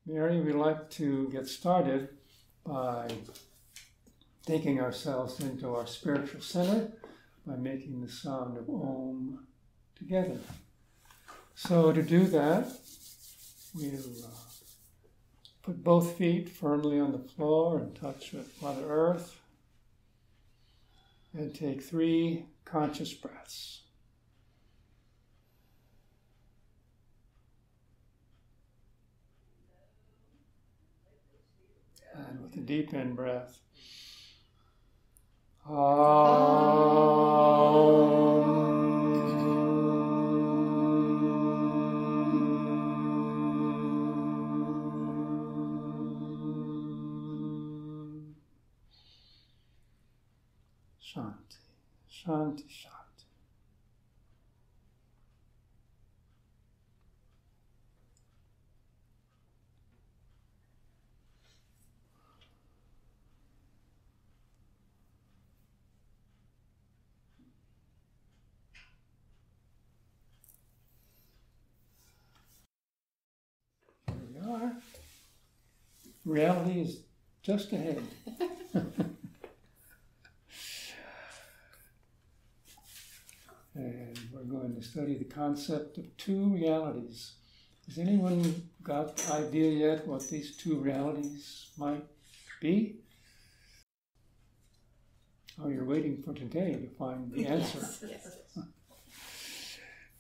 Mary, we like to get started by taking ourselves into our spiritual center by making the sound of Om together. So to do that, we'll put both feet firmly on the floor and touch with Mother Earth, and take 3 conscious breaths. And with a deep in breath, Shanti, Shanti, Shanti. Here we are. Reality is just ahead. And we're going to study the concept of 2 realities. Has anyone got idea yet what these 2 realities might be? Oh, you're waiting for today to find the answer. Yes.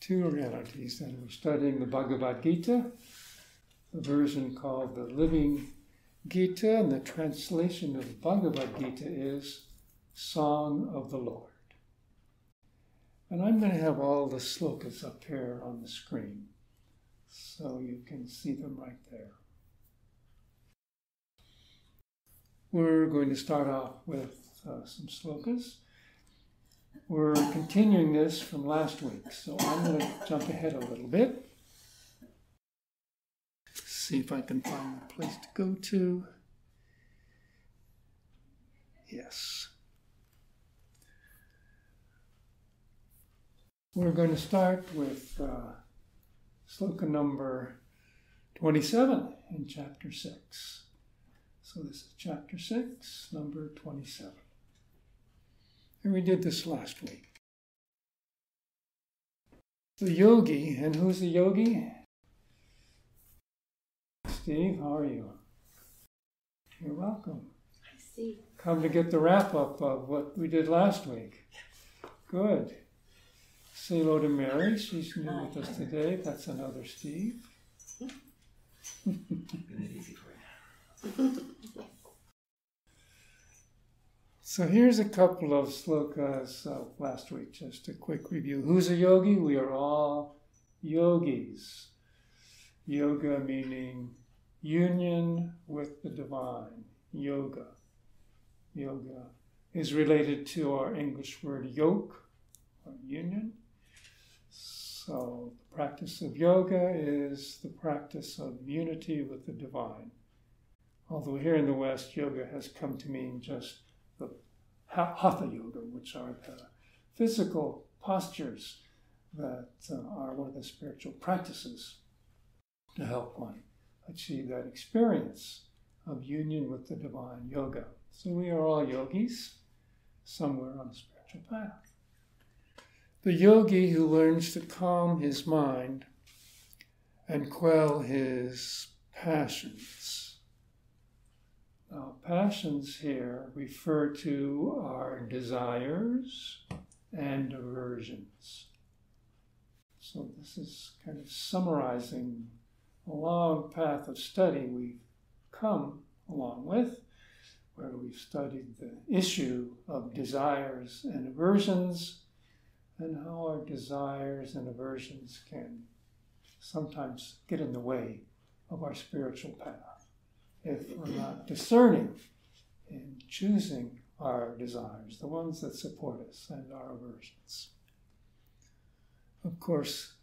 2 realities, and we're studying the Bhagavad Gita, the version called the Living Gita, and the translation of Bhagavad Gita is Song of the Lord. And I'm going to have all the slokas up here on the screen, so you can see them right there. We're going to start off with some slokas. We're continuing this from last week, so I'm going to jump ahead a little bit. See if I can find a place to go to. Yes. We're going to start with sloka number 27 in chapter 6. So this is chapter 6, number 27. And we did this last week. The yogi, and who's the yogi? Steve, how are you? You're welcome. I see. Come to get the wrap-up of what we did last week. Good. Say hello to Mary. She's new with us today. That's another Steve. So here's a couple of slokas last week, just a quick review. Who's a yogi? We are all yogis. Yoga meaning union with the divine. Yoga. Yoga is related to our English word yoke, or union. So the practice of yoga is the practice of unity with the divine. Although here in the West, yoga has come to mean just the hatha yoga, which are the physical postures that are one of the spiritual practices to help one achieve that experience of union with the divine, yoga. So we are all yogis, somewhere on the spiritual path. The yogi who learns to calm his mind and quell his passions. Now, passions here refer to our desires and aversions. So this is kind of summarizing a long path of study we've come along with, where we've studied the issue of desires and aversions, and how our desires and aversions can sometimes get in the way of our spiritual path if we're not discerning in choosing our desires, the ones that support us, and our aversions. Of course,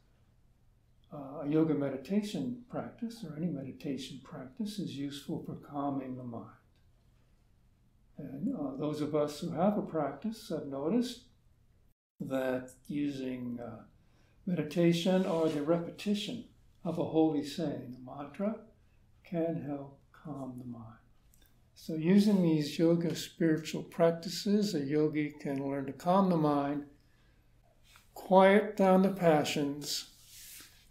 a yoga meditation practice, or any meditation practice, is useful for calming the mind. And those of us who have a practice have noticed that using meditation or the repetition of a holy saying, a mantra, can help calm the mind. So using these yoga spiritual practices, a yogi can learn to calm the mind, quiet down the passions.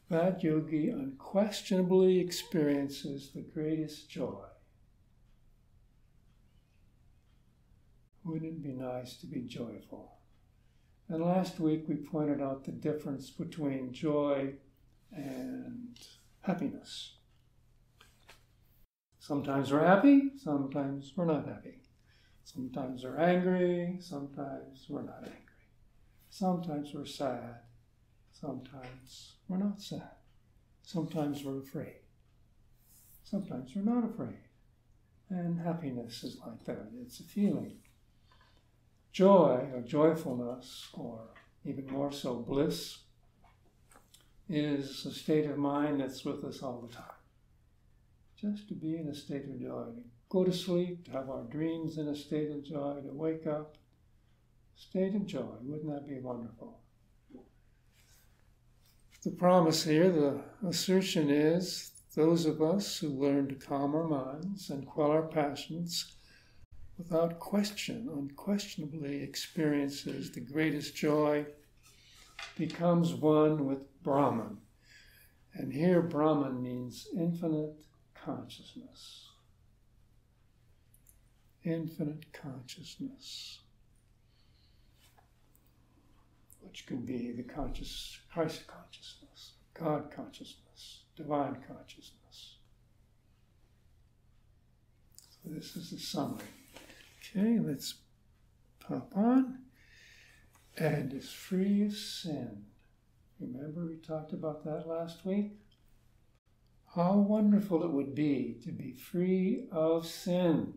That yogi unquestionably experiences the greatest joy. Wouldn't it be nice to be joyful? And last week we pointed out the difference between joy and happiness. Sometimes we're happy, sometimes we're not happy. Sometimes we're angry, sometimes we're not angry. Sometimes we're sad, sometimes we're not sad. Sometimes we're afraid, sometimes we're not afraid. And happiness is like that, it's a feeling. Joy, or joyfulness, or even more so bliss, is a state of mind that's with us all the time. Just to be in a state of joy, to go to sleep, to have our dreams in a state of joy, to wake up, state of joy. Wouldn't that be wonderful? The promise here, the assertion is, those of us who learn to calm our minds and quell our passions, without question, unquestionably experiences the greatest joy, becomes one with Brahman. And here Brahman means infinite consciousness. Infinite consciousness, which could be the Christ consciousness, God consciousness, divine consciousness. So this is the summary. Okay, let's pop on. And is free of sin. Remember we talked about that last week? How wonderful it would be to be free of sin.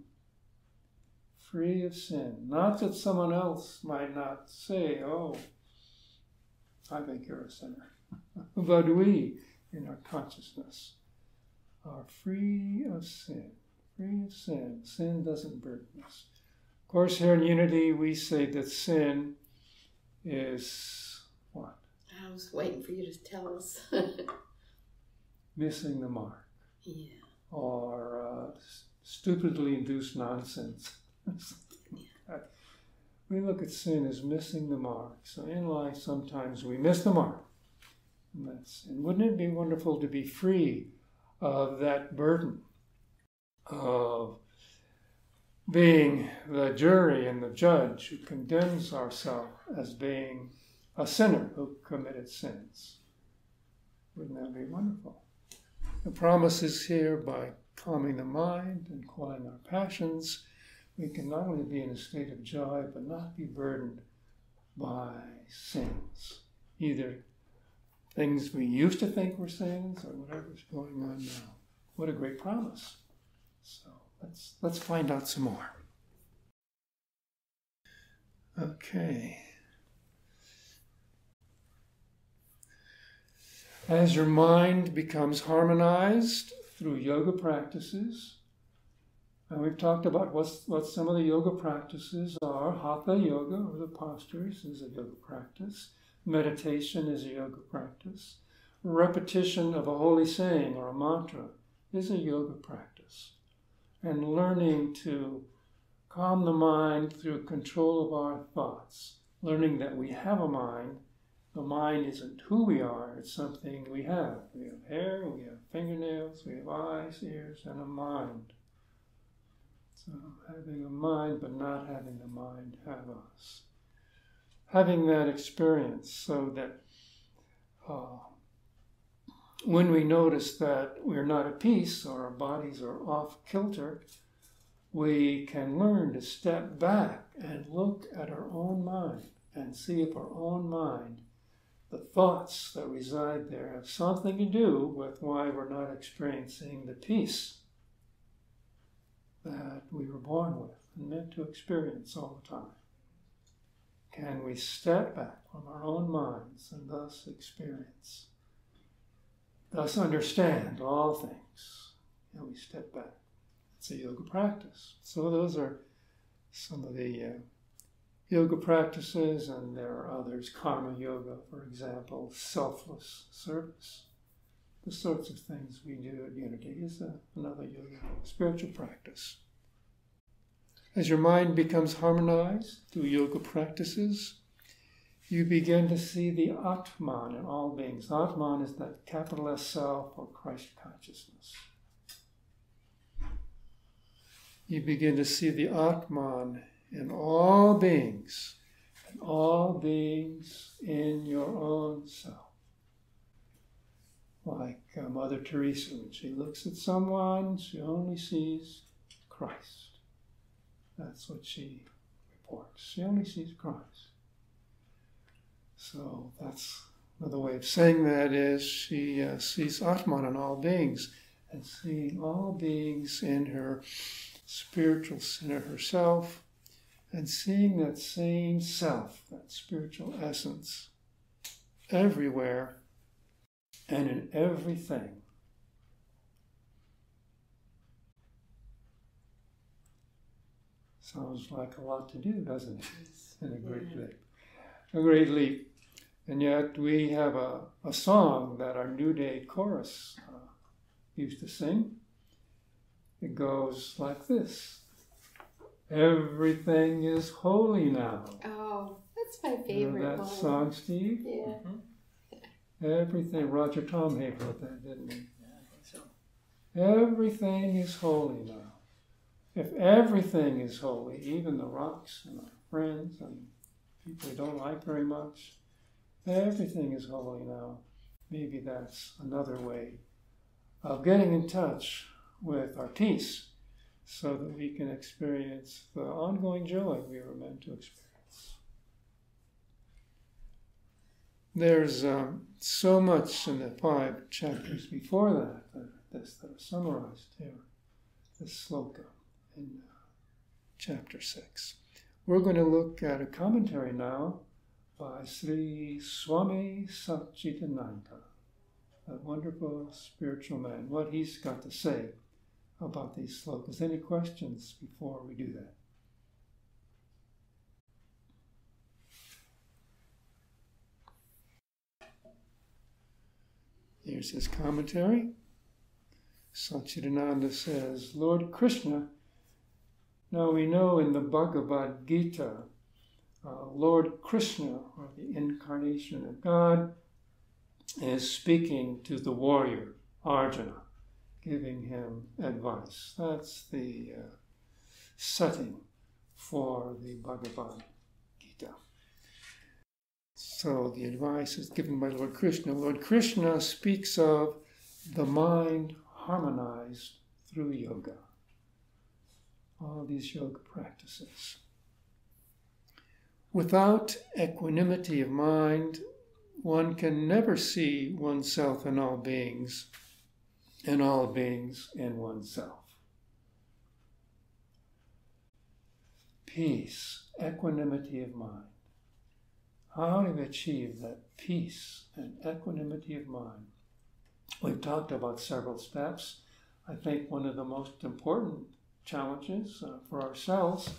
Free of sin. Not that someone else might not say, oh, I think you're a sinner. But we, in our consciousness, are free of sin. Free of sin. Sin doesn't burden us. Of course, here in Unity, we say that sin is what? I was waiting for you to tell us. Missing the mark. Yeah. Or stupidly induced nonsense. Yeah. We look at sin as missing the mark. So in life, sometimes we miss the mark. And wouldn't it be wonderful to be free of that burden of being the jury and the judge who condemns ourselves as being a sinner who committed sins? Wouldn't that be wonderful? The promise is here, by calming the mind and quelling our passions, we can not only be in a state of joy, but not be burdened by sins. Either things we used to think were sins or whatever's going on now. What a great promise. So let's find out some more. Okay. As your mind becomes harmonized through yoga practices, and we've talked about what some of the yoga practices are. Hatha yoga, or the postures, is a yoga practice. Meditation is a yoga practice. Repetition of a holy saying or a mantra is a yoga practice. And learning to calm the mind through control of our thoughts, learning that we have a mind. The mind isn't who we are, it's something we have. We have hair, we have fingernails, we have eyes, ears, and a mind. So having a mind, but not having the mind have us. Having that experience so that when we notice that we're not at peace or our bodies are off kilter, we can learn to step back and look at our own mind and see if our own mind, the thoughts that reside there, have something to do with why we're not experiencing the peace that we were born with and meant to experience all the time. Can we step back from our own minds and thus experience, thus understand all things? And we step back. It's a yoga practice. So those are some of the yoga practices, and there are others. Karma yoga, for example, selfless service. the sorts of things we do at Unity is another yoga, spiritual practice. As your mind becomes harmonized through yoga practices, you begin to see the Atman in all beings. Atman is that capital S self or Christ consciousness. You begin to see the Atman in all beings in your own self. Like Mother Teresa, when she looks at someone, she only sees Christ. That's what she reports. She only sees Christ. So that's another way of saying that is she sees Atman in all beings, and seeing all beings in her spiritual center herself, and seeing that same self, that spiritual essence, everywhere and in everything. Sounds like a lot to do, doesn't it? And a great leap. And yet we have a song that our New Day chorus used to sing. It goes like this. Everything is holy now. Oh, that's my favorite Remember that one. song, Steve? Yeah. Mm-hmm. Everything. Roger Tomhay wrote that, didn't he? Yeah, I think so. Everything is holy now. If everything is holy, even the rocks and our friends and people we don't like very much, everything is holy now. Maybe that's another way of getting in touch with our peace so that we can experience the ongoing joy we were meant to experience. There's so much in the 5 chapters before that are summarized here, this sloka in chapter 6. We're going to look at a commentary now by Sri Swami Satchidananda, that wonderful spiritual man, what he's got to say about these slokas. Any questions before we do that? Here's his commentary. Satchidananda says, Lord Krishna, now we know in the Bhagavad Gita, Lord Krishna, or the incarnation of God, is speaking to the warrior, Arjuna, giving him advice. That's the setting for the Bhagavad Gita. So the advice is given by Lord Krishna. Lord Krishna speaks of the mind harmonized through yoga. All these yoga practices. Without equanimity of mind, one can never see oneself in all beings, and all beings in oneself. Peace, equanimity of mind. How do we achieve that peace and equanimity of mind? We've talked about several steps. I think one of the most important challenges for ourselves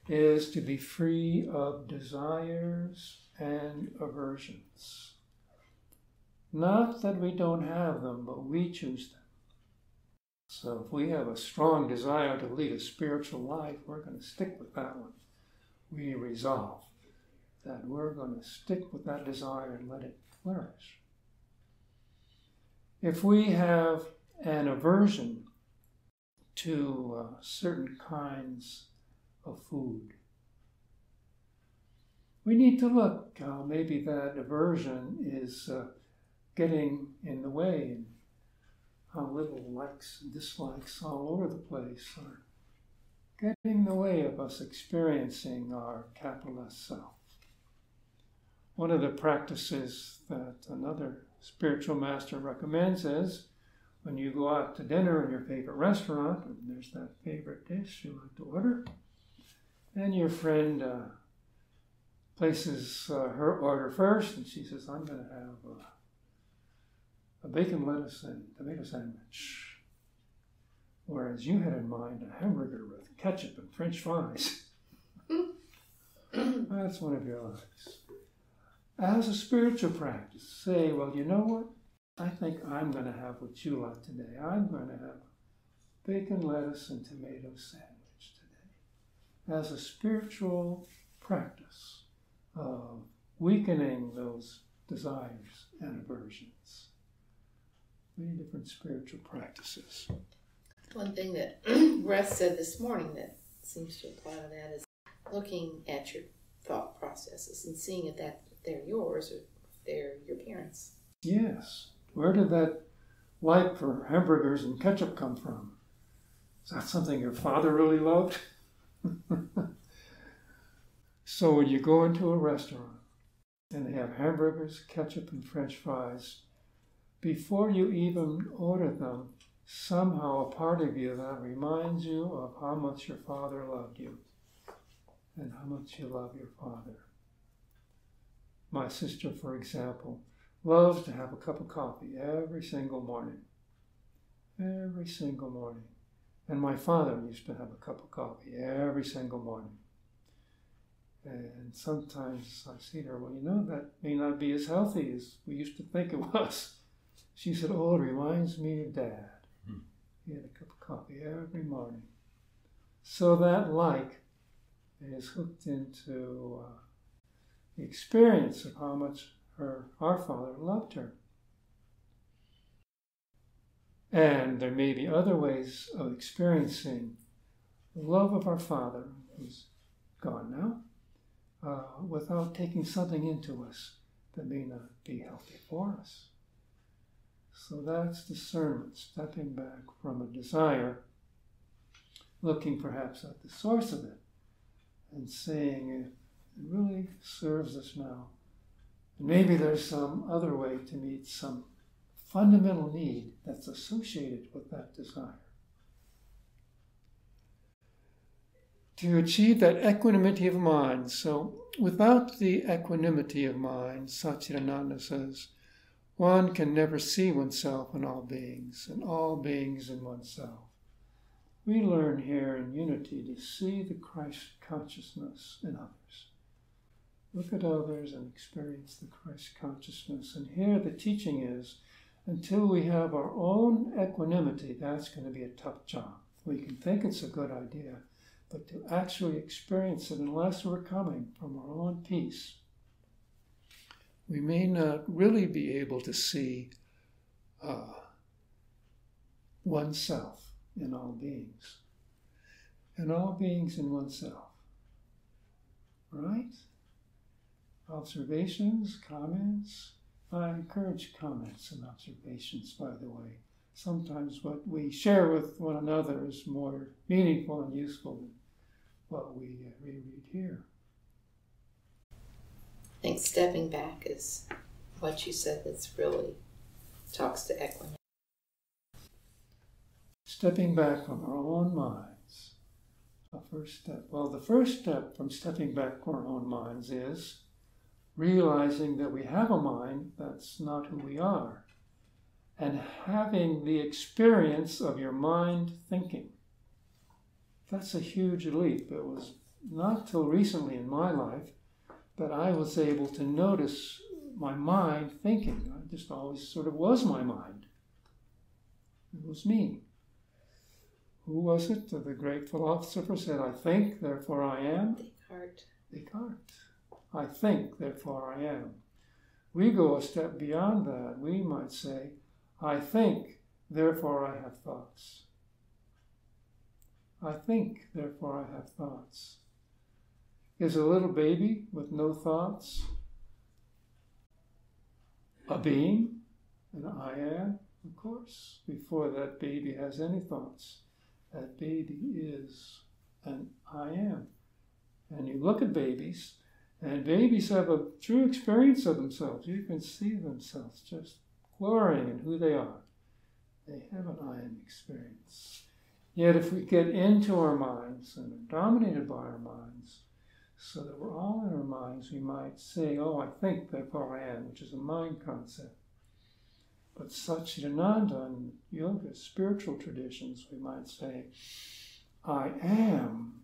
is to be free of desires and aversions. Not that we don't have them, but we choose them. So if we have a strong desire to lead a spiritual life, we're going to stick with that one. We resolve that we're going to stick with that desire and let it flourish. If we have an aversion to certain kinds of food, we need to look how maybe that aversion is getting in the way, and how little likes and dislikes all over the place are getting in the way of us experiencing our capital S self. One of the practices that another spiritual master recommends is when you go out to dinner in your favorite restaurant, and there's that favorite dish you like to order, and your friend places her order first, and she says, I'm going to have a bacon, lettuce, and tomato sandwich. Whereas you had in mind a hamburger with ketchup and French fries. That's one of your lives. As a spiritual practice, say, well, you know what? I think I'm going to have what you like today. I'm going to have bacon, lettuce, and tomato sandwich today. As a spiritual practice of weakening those desires and aversions. Many different spiritual practices. One thing that Russ said this morning that seems to apply to that is looking at your thought processes and seeing if they're yours or if they're your parents'. Yes. Where did that like for hamburgers and ketchup come from? Is that something your father really loved? So when you go into a restaurant and they have hamburgers, ketchup, and French fries, before you even order them, somehow a part of you that reminds you of how much your father loved you and how much you love your father. My sister, for example, loves to have a cup of coffee every single morning. Every single morning. And my father used to have a cup of coffee every single morning. And sometimes I see her, well, you know, that may not be as healthy as we used to think it was. She said, oh, it reminds me of Dad. He had a cup of coffee every morning. So that like is hooked into the experience of how much our father loved her. And there may be other ways of experiencing the love of our Father, who's gone now, without taking something into us that may not be healthy for us. So that's discernment, stepping back from a desire, looking perhaps at the source of it, and saying if it really serves us now. And maybe there's some other way to meet some fundamental need that's associated with that desire. To achieve that equanimity of mind. So without the equanimity of mind, Satchidananda says, one can never see oneself in all beings, and all beings in oneself. We learn here in unity to see the Christ consciousness in others. Look at others and experience the Christ consciousness. And here the teaching is, until we have our own equanimity, that's going to be a tough job. We can think it's a good idea, but to actually experience it, unless we're coming from our own peace, we may not really be able to see oneself in all beings. And all beings in oneself. Right? Observations, comments. I encourage comments and observations, by the way. Sometimes what we share with one another is more meaningful and useful than what we reread here. I think stepping back is what you said that's really talks to equanimity. Stepping back from our own minds. A first step. Well, the first step from stepping back from our own minds is realizing that we have a mind that's not who we are, and having the experience of your mind thinking. That's a huge leap. It was not till recently in my life that I was able to notice my mind thinking. I just always sort of was my mind. It was me. Who was it? The great philosopher said, I think, therefore I am. Descartes. I think, therefore I am. We go a step beyond that. We might say, I think, therefore I have thoughts. I think, therefore I have thoughts. Is a little baby with no thoughts a being? And I am, of course, before that baby has any thoughts. That baby is an I am. And you look at babies, and babies have a true experience of themselves. You can see themselves just glorying in who they are. They have an I am experience. Yet if we get into our minds and are dominated by our minds, so that we're all in our minds, we might say, oh, I think, therefore I am, which is a mind concept. But Satchidananda and yoga, spiritual traditions, we might say, I am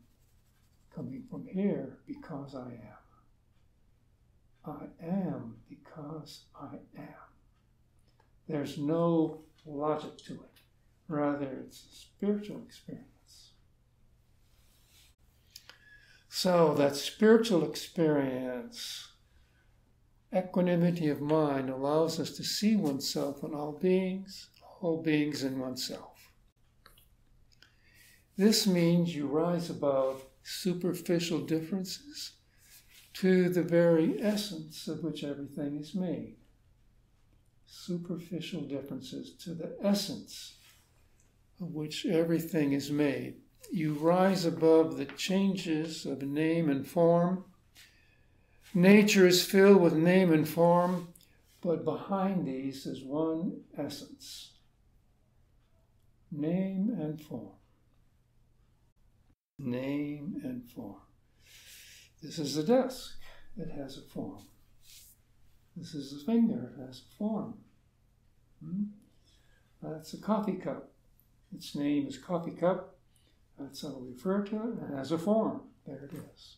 coming from here because I am. I am because I am. There's no logic to it. Rather, it's a spiritual experience. So that spiritual experience, equanimity of mind, allows us to see oneself in all beings in oneself. This means you rise above superficial differences to the very essence of which everything is made. Superficial differences to the essence of which everything is made. You rise above the changes of name and form. Nature is filled with name and form, but behind these is one essence. Name and form. Name and form. This is a desk. It has a form. This is a finger. It has a form. That's a coffee cup. Its name is coffee cup. That's how we refer to it. It has a form. There it is.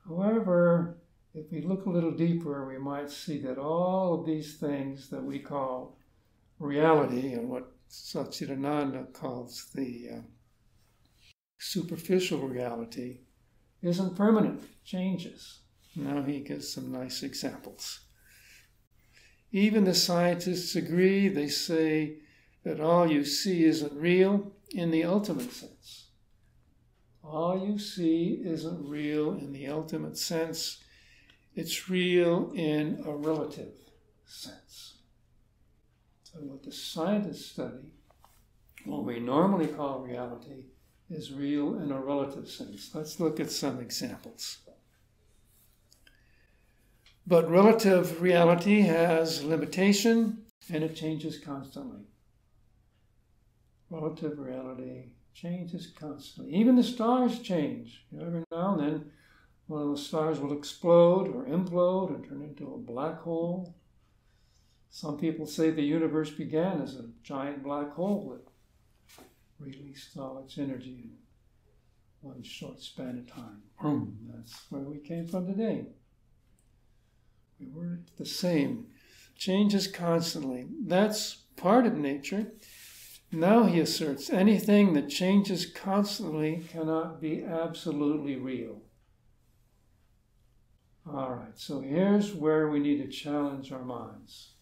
However, if we look a little deeper, we might see that all of these things that we call reality, and what Satchidananda calls the superficial reality, isn't permanent, changes. Now he gives some nice examples. Even the scientists agree. They say that all you see isn't real in the ultimate sense. All you see isn't real in the ultimate sense. It's real in a relative sense. So what the scientists study, what we normally call reality, is real in a relative sense. Let's look at some examples. But relative reality has limitation, and it changes constantly. Relative reality changes constantly. Even the stars change. Every now and then, one of the stars will explode or implode and turn into a black hole. Some people say the universe began as a giant black hole that released all its energy in one short span of time. Boom! That's where we came from today. We were the same. Changes constantly. That's part of nature. Now he asserts, anything that changes constantly cannot be absolutely real. All right, so here's where we need to challenge our minds.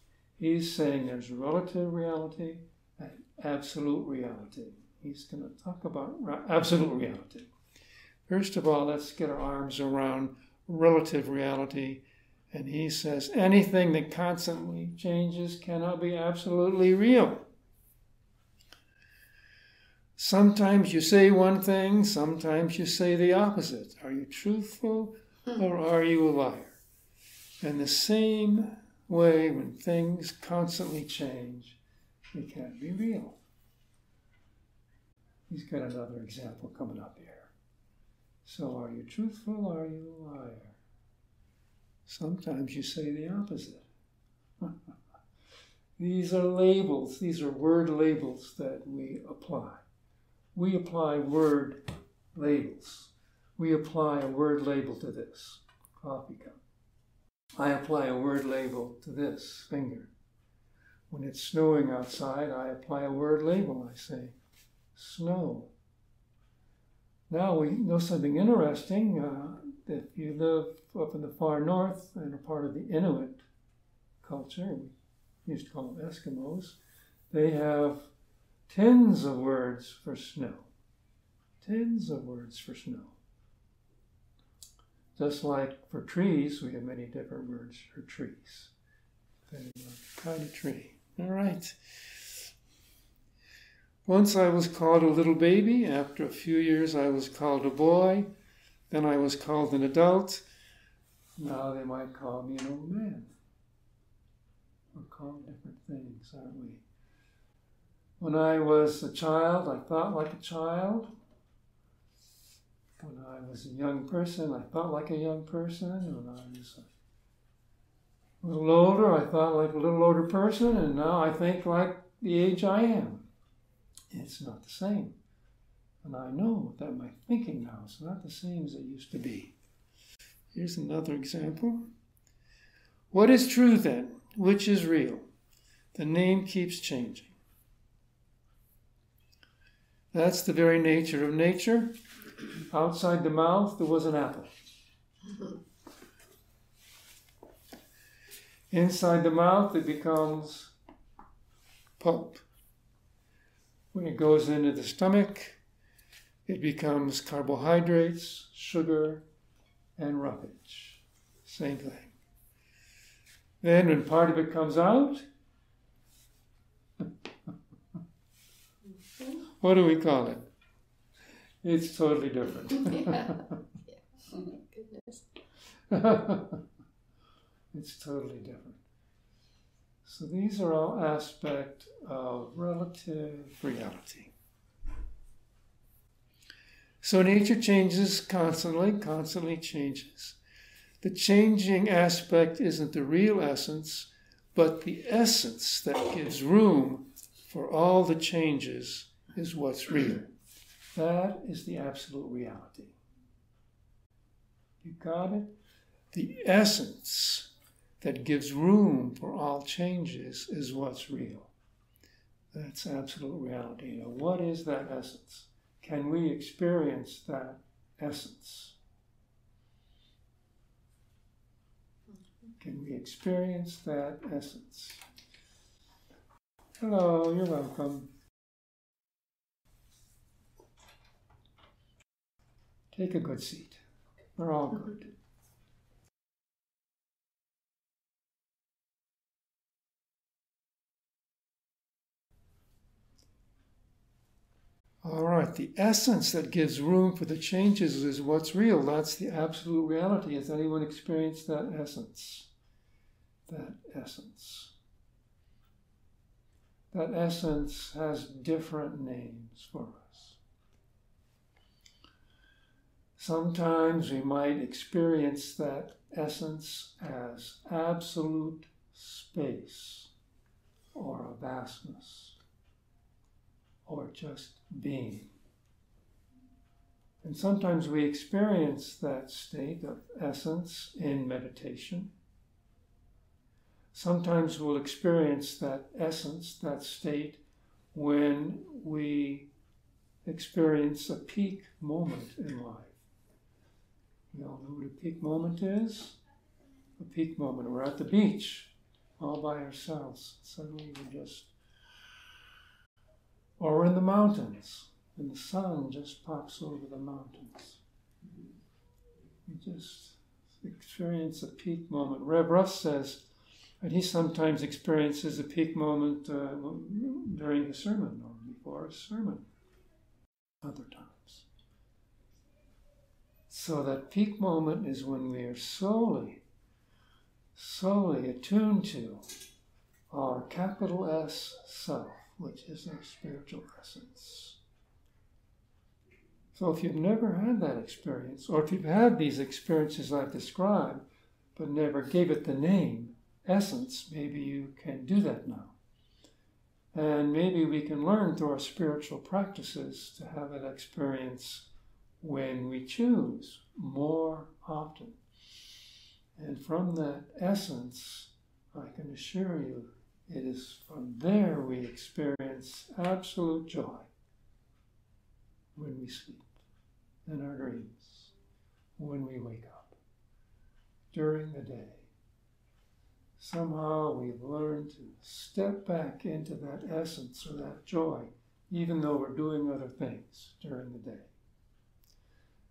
He's saying there's relative reality and absolute reality. He's going to talk about absolute reality. First of all, let's get our arms around relative reality. And he says, anything that constantly changes cannot be absolutely real. Sometimes you say one thing, sometimes you say the opposite. Are you truthful or are you a liar? And the same way, when things constantly change, they can't be real. He's got another example coming up here. So are you truthful or are you a liar? Sometimes you say the opposite. These are labels. These are word labels that we apply. We apply word labels. We apply a word label to this coffee cup. I apply a word label to this finger. When it's snowing outside, I apply a word label. I say, snow. Now we know something interesting. If you live up in the far north and are part of the Inuit culture, we used to call them Eskimos, they have tens of words for snow. Tens of words for snow. Just like for trees, we have many different words for trees, depending on the kind of tree. All right. Once I was called a little baby. After a few years, I was called a boy. Then I was called an adult. Now they might call me an old man. We're called different things, aren't we? When I was a child, I thought like a child. When I was a young person, I thought like a young person. When I was a little older, I thought like a little older person. And now I think like the age I am. It's not the same. And I know that my thinking now is not the same as it used to be. Here's another example. What is true then? Which is real? The name keeps changing. That's the very nature of nature. Outside the mouth, there was an apple. Inside the mouth, it becomes pulp. When it goes into the stomach, it becomes carbohydrates, sugar, and roughage. Same thing. Then when part of it comes out, what do we call it? It's totally different. Goodness. It's totally different. So these are all aspects of relative reality. So nature changes constantly changes. The changing aspect isn't the real essence, but the essence that gives room for all the changes is what's real. That is the absolute reality. You got it? The essence that gives room for all changes is what's real. That's absolute reality. Now, what is that essence? Can we experience that essence? Can we experience that essence? Hello, you're welcome. Take a good seat. We're all good. All right, the essence that gives room for the changes is what's real. That's the absolute reality. Has anyone experienced that essence? That essence. That essence has different names for us. Sometimes we might experience that essence as absolute space or a vastness or just being. And sometimes we experience that state of essence in meditation. Sometimes we'll experience that essence, that state, when we experience a peak moment in life. You all know what a peak moment is? A peak moment. We're at the beach, all by ourselves. Suddenly we're just... Or we're in the mountains, and the sun just pops over the mountains. We just experience a peak moment. Rev Russ says that he sometimes experiences a peak moment during a sermon or before a sermon, other times. So that peak moment is when we are slowly attuned to our capital S self, which is our spiritual essence. So if you've never had that experience, or if you've had these experiences I've described, but never gave it the name, essence, maybe you can do that now. And maybe we can learn through our spiritual practices to have that experience when we choose more often. And from that essence, I can assure you, it is from there we experience absolute joy when we sleep, in our dreams, when we wake up, during the day. Somehow we've learned to step back into that essence or that joy, even though we're doing other things during the day.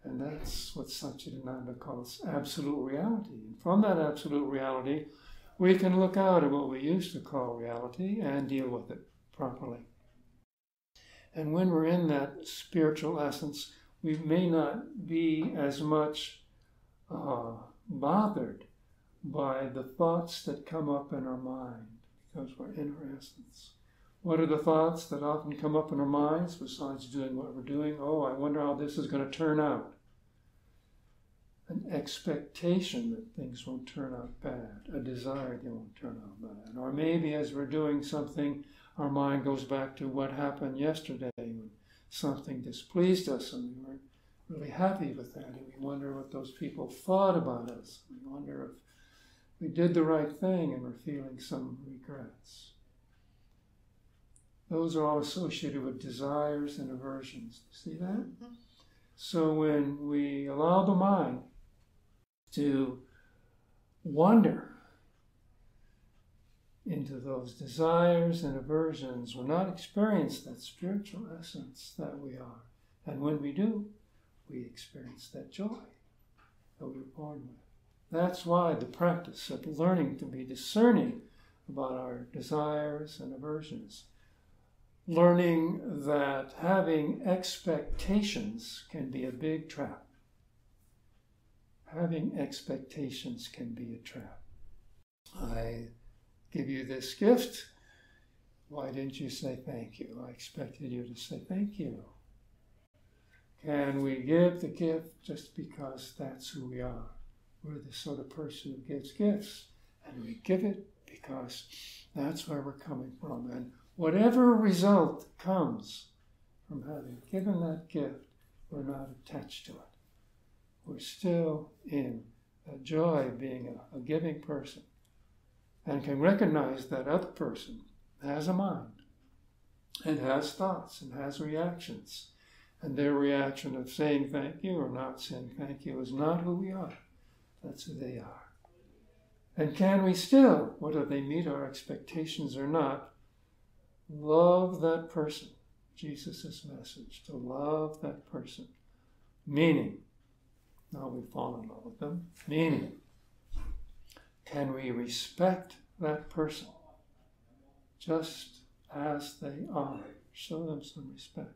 And that's what Satchidananda calls absolute reality. And from that absolute reality, we can look out at what we used to call reality and deal with it properly. And when we're in that spiritual essence, we may not be as much bothered by the thoughts that come up in our mind, because we're in our essence. What are the thoughts that often come up in our minds besides doing what we're doing? Oh, I wonder how this is going to turn out. An expectation that things won't turn out bad, a desire they won't turn out bad. Or maybe as we're doing something, our mind goes back to what happened yesterday when something displeased us and we weren't really happy with that. And we wonder what those people thought about us. We wonder if we did the right thing and we're feeling some regrets. Those are all associated with desires and aversions. See that? Mm-hmm. So when we allow the mind to wander into those desires and aversions, we're not experiencing that spiritual essence that we are. And when we do, we experience that joy that we were born with. That's why the practice of learning to be discerning about our desires and aversions, learning that having expectations can be a big trap. Having expectations can be a trap. I give you this gift. Why didn't you say thank you? I expected you to say thank you. Can we give the gift just because that's who we are? We're the sort of person who gives gifts. And we give it because that's where we're coming from. And whatever result comes from having given that gift, we're not attached to it. We're still in a joy of being a giving person and can recognize that other person has a mind and has thoughts and has reactions. And their reaction of saying thank you or not saying thank you is not who we are. That's who they are. And can we still, whether they meet our expectations or not, love that person? Jesus' message, to love that person. Meaning, now we fall in love with them. Meaning, can we respect that person just as they are? Show them some respect.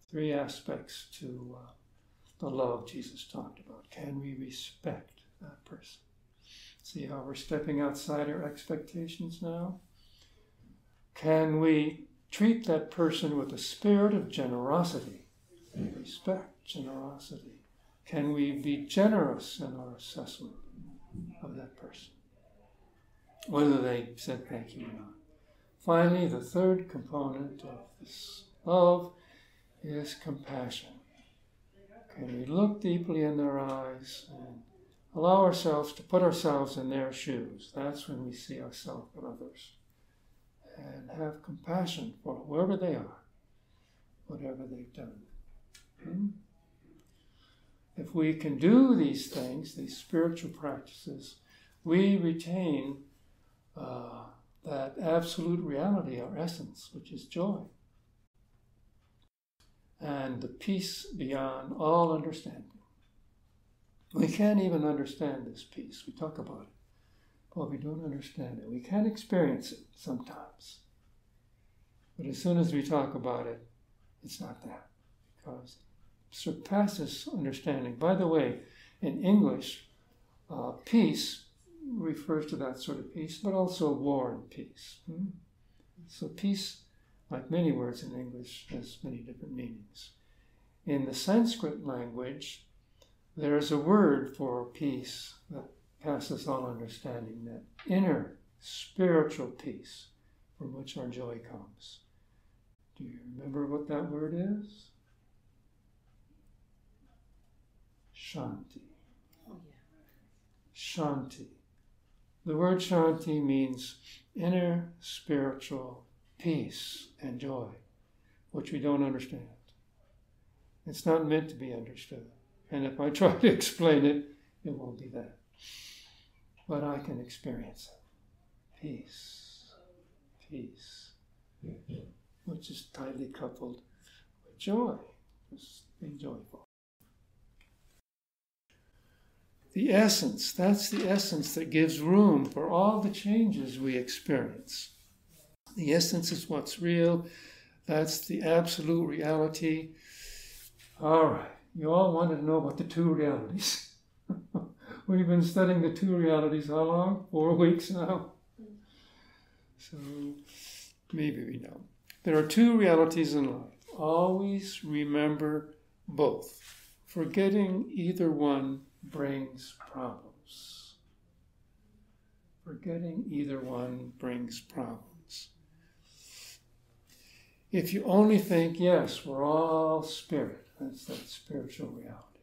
3 aspects to the love Jesus talked about. Can we respect that person? See how we're stepping outside our expectations now? Can we treat that person with a spirit of generosity? Respect, generosity. Can we be generous in our assessment of that person? Whether they said thank you or not. Finally, the third component of this love is compassion. Can we look deeply in their eyes and allow ourselves to put ourselves in their shoes? That's when we see ourselves and others. And have compassion for whoever they are, whatever they've done. If we can do these things, these spiritual practices, we retain that absolute reality, our essence, which is joy. And the peace beyond all understanding. We can't even understand this peace. We talk about it, but we don't understand it. We can experience it sometimes. But as soon as we talk about it, it's not that, because it surpasses understanding. By the way, in English, peace refers to that sort of peace, but also war and peace. So peace, like many words in English, has many different meanings. In the Sanskrit language, there's a word for peace that passes all understanding, that inner spiritual peace from which our joy comes. Do you remember what that word is? Shanti. Oh, yeah. Shanti. The word Shanti means inner spiritual peace and joy, which we don't understand. It's not meant to be understood. And if I try to explain it, it won't be that. But I can experience it. Peace. Peace. Which is tightly coupled with joy. Just being joyful. The essence, that's the essence that gives room for all the changes we experience. The essence is what's real. That's the absolute reality. All right. You all wanted to know about the 2 realities. We've been studying the 2 realities how long? 4 weeks now? So maybe we know. There are 2 realities in life. Always remember both. Forgetting either one brings problems. Forgetting either one brings problems. If you only think, yes, we're all spirit, that's that spiritual reality.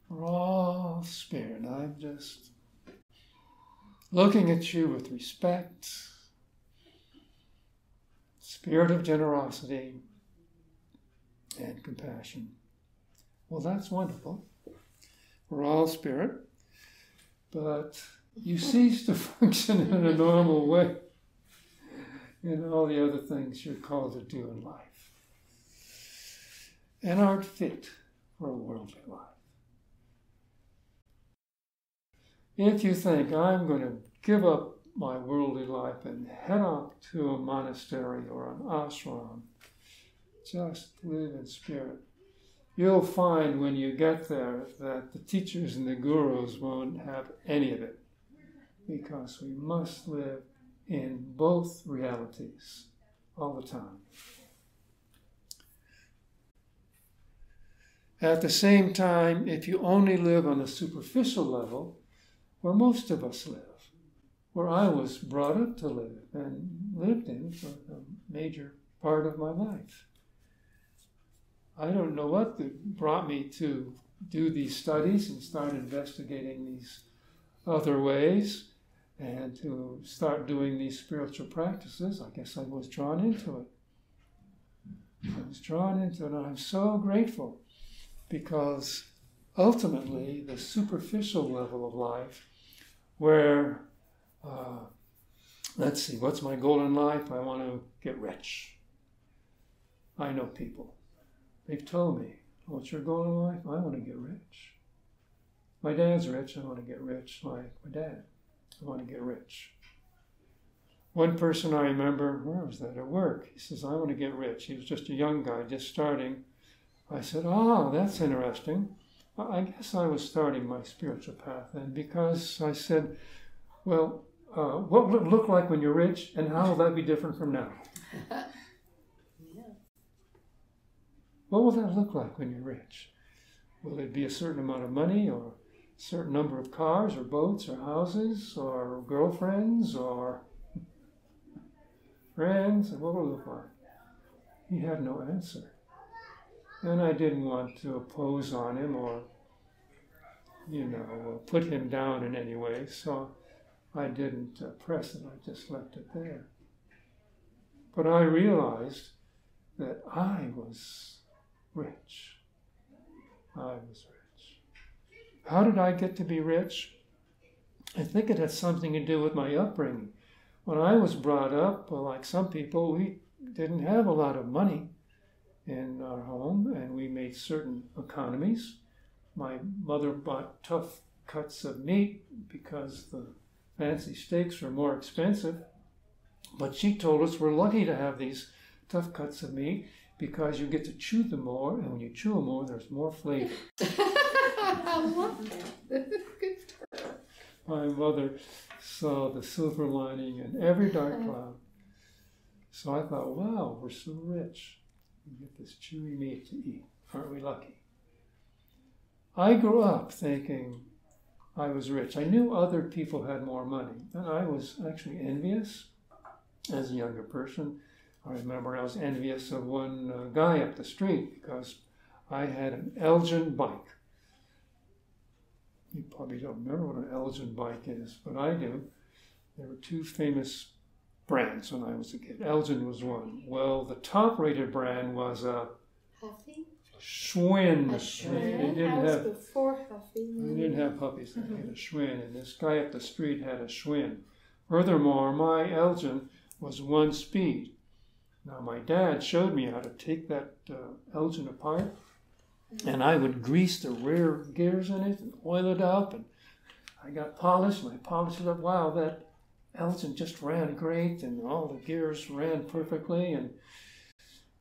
We're all spirit. I'm just looking at you with respect, spirit of generosity, and compassion. Well, that's wonderful. We're all spirit, but you cease to function in a normal way in all the other things you're called to do in life and aren't fit for a worldly life. If you think, I'm going to give up my worldly life and head off to a monastery or an ashram, just live in spirit, you'll find when you get there that the teachers and the gurus won't have any of it, because we must live in both realities all the time. At the same time, if you only live on a superficial level, where most of us live, where I was brought up to live and lived in for a major part of my life. I don't know what brought me to do these studies and start investigating these other ways and to start doing these spiritual practices. I guess I was drawn into it. I was drawn into it, and I'm so grateful, because ultimately the superficial level of life, where, let's see, what's my goal in life? I want to get rich. I know people. They've told me, what's your goal in life? I want to get rich. My dad's rich. I want to get rich like my dad. I want to get rich. One person I remember, where was that? At work. He says, I want to get rich. He was just a young guy, just starting. I said, oh, that's interesting. I guess I was starting my spiritual path then, because I said, well, what will it look like when you're rich, and how will that be different from now? What will that look like when you're rich? Will it be a certain amount of money, or a certain number of cars, or boats, or houses, or girlfriends, or friends? What will it look like? He had no answer. And I didn't want to oppose on him or, put him down in any way, so I didn't press it. I just left it there. But I realized that I was rich. I was rich. How did I get to be rich? I think it had something to do with my upbringing. When I was brought up, like some people, we didn't have a lot of money in our home, and we made certain economies. My mother bought tough cuts of meat because the fancy steaks were more expensive, but she told us we're lucky to have these tough cuts of meat because you get to chew them more, and when you chew them more, there's more flavor. I love that. Good for her. My mother saw the silver lining in every dark cloud. So I thought, wow, we're so rich. We get this chewy meat to eat. Aren't we lucky? I grew up thinking I was rich. I knew other people had more money, and I was actually envious as a younger person. I remember I was envious of one guy up the street because I had an Elgin bike. You probably don't remember what an Elgin bike is, but I do. There were two famous brands when I was a kid. Elgin was one. Well, the top-rated brand was a Huffy? Schwinn. A Schwinn? They didn't have before Huffy. They didn't have puppies. They had a Schwinn, and this guy up the street had a Schwinn. Furthermore, my Elgin was one speed. Now, my dad showed me how to take that Elgin apart, and I would grease the rear gears in it and oil it up, and I got polished, and I polished it up. Wow, that Elgin just ran great, and all the gears ran perfectly, and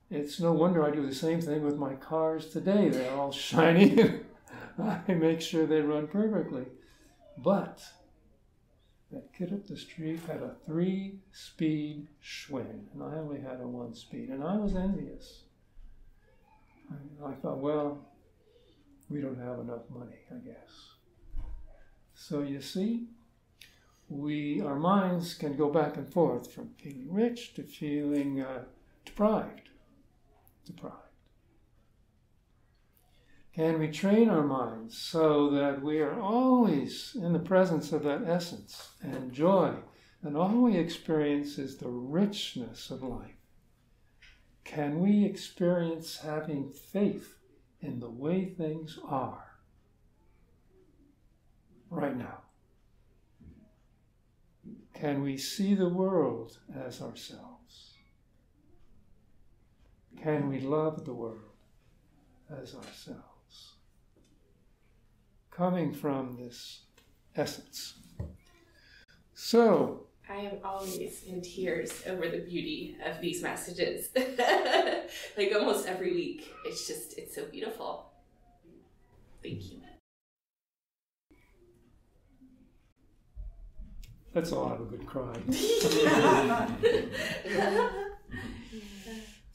it's no wonder I do the same thing with my cars today. They're all shiny. I make sure they run perfectly. But that kid up the street had a 3-speed Schwinn, and I only had a 1-speed, and I was envious. I thought, well, we don't have enough money, I guess. So you see, our minds can go back and forth from feeling rich to feeling deprived. Can we train our minds so that we are always in the presence of that essence and joy, and all we experience is the richness of life? Can we experience having faith in the way things are right now? Can we see the world as ourselves? Can we love the world as ourselves? Coming from this essence. So, I am always in tears over the beauty of these messages. Like almost every week. It's so beautiful. Thank you. let's all have a good cry.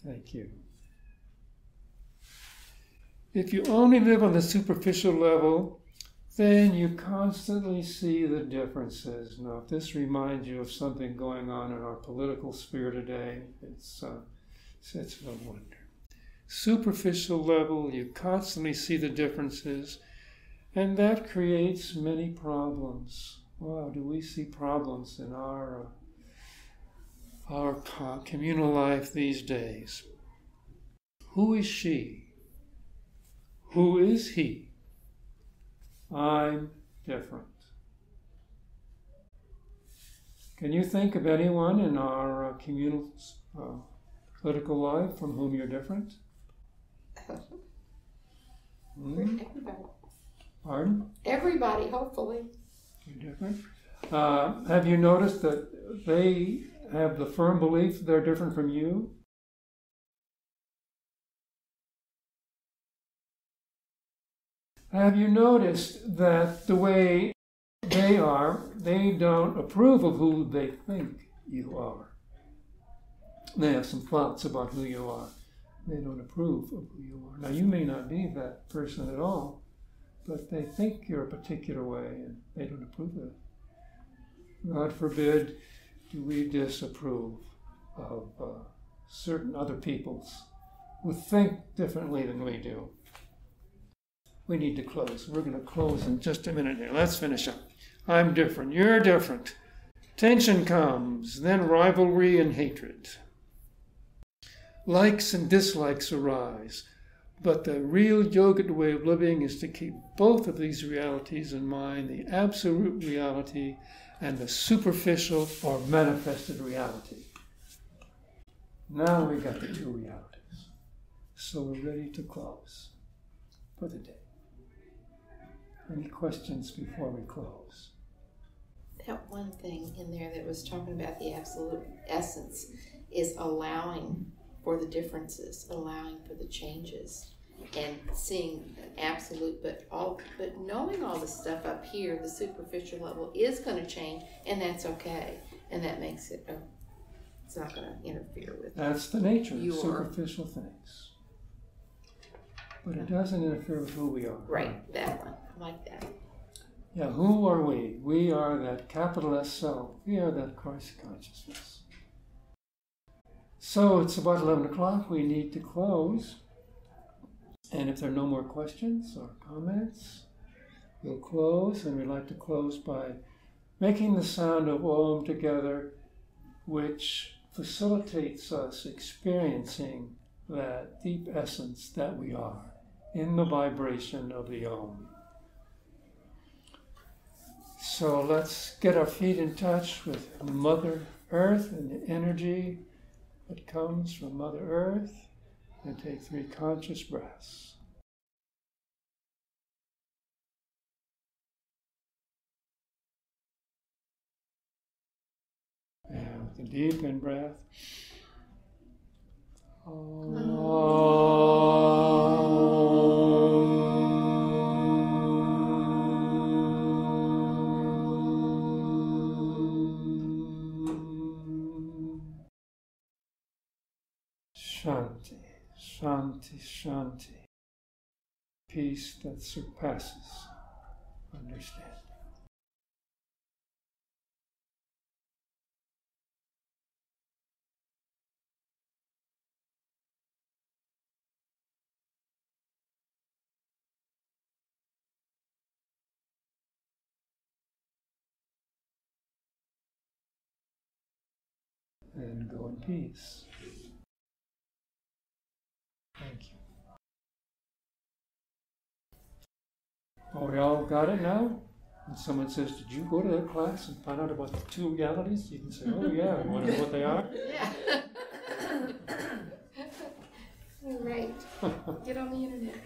Thank you. If you only live on the superficial level, then you constantly see the differences. Now, if this reminds you of something going on in our political sphere today, it's no wonder. Superficial level, you constantly see the differences, and that creates many problems. Wow, do we see problems in our communal life these days? Who is she? Who is he? I'm different. Can you think of anyone in our communal political life from whom you're different? Everybody. Pardon? Everybody, hopefully. You're different. Have you noticed that they have the firm belief they're different from you? Have you noticed that the way they are, they don't approve of who they think you are? They have some thoughts about who you are. They don't approve of who you are. Now, you may not be that person at all, but they think you're a particular way and they don't approve of it. God forbid do we disapprove of certain other peoples who think differently than we do. We need to close. We're going to close in just a minute here. Let's finish up. I'm different. You're different. Tension comes, then rivalry and hatred. Likes and dislikes arise. But the real yogic way of living is to keep both of these realities in mind, the absolute reality and the superficial or manifested reality. Now we've got the two realities. So we're ready to close for the day. Any questions before we close? That one thing in there that was talking about the absolute essence is allowing for the differences, allowing for the changes, and seeing an absolute, but knowing all the stuff up here, the superficial level is going to change, and that's okay, and that makes it, it's not going to interfere with. That's the nature of superficial things. But it doesn't interfere with who we are. Right, that one. I like that. Yeah, who are we? We are that capital S self. We are that Christ consciousness. So it's about 11 o'clock. We need to close. And if there are no more questions or comments, we'll close. And we'd like to close by making the sound of Om together, which facilitates us experiencing that deep essence that we are in the vibration of the Om. So let's get our feet in touch with Mother Earth and the energy that comes from Mother Earth, and take 3 conscious breaths. And with a deep in-breath, Shanti, Shanti, Shanti. Peace that surpasses understanding. and go in peace. Thank you. Oh, we all got it now? When someone says, did you go to that class and find out about the two realities? You can say, oh yeah, I wonder what they are. Yeah. All right. Get on the internet.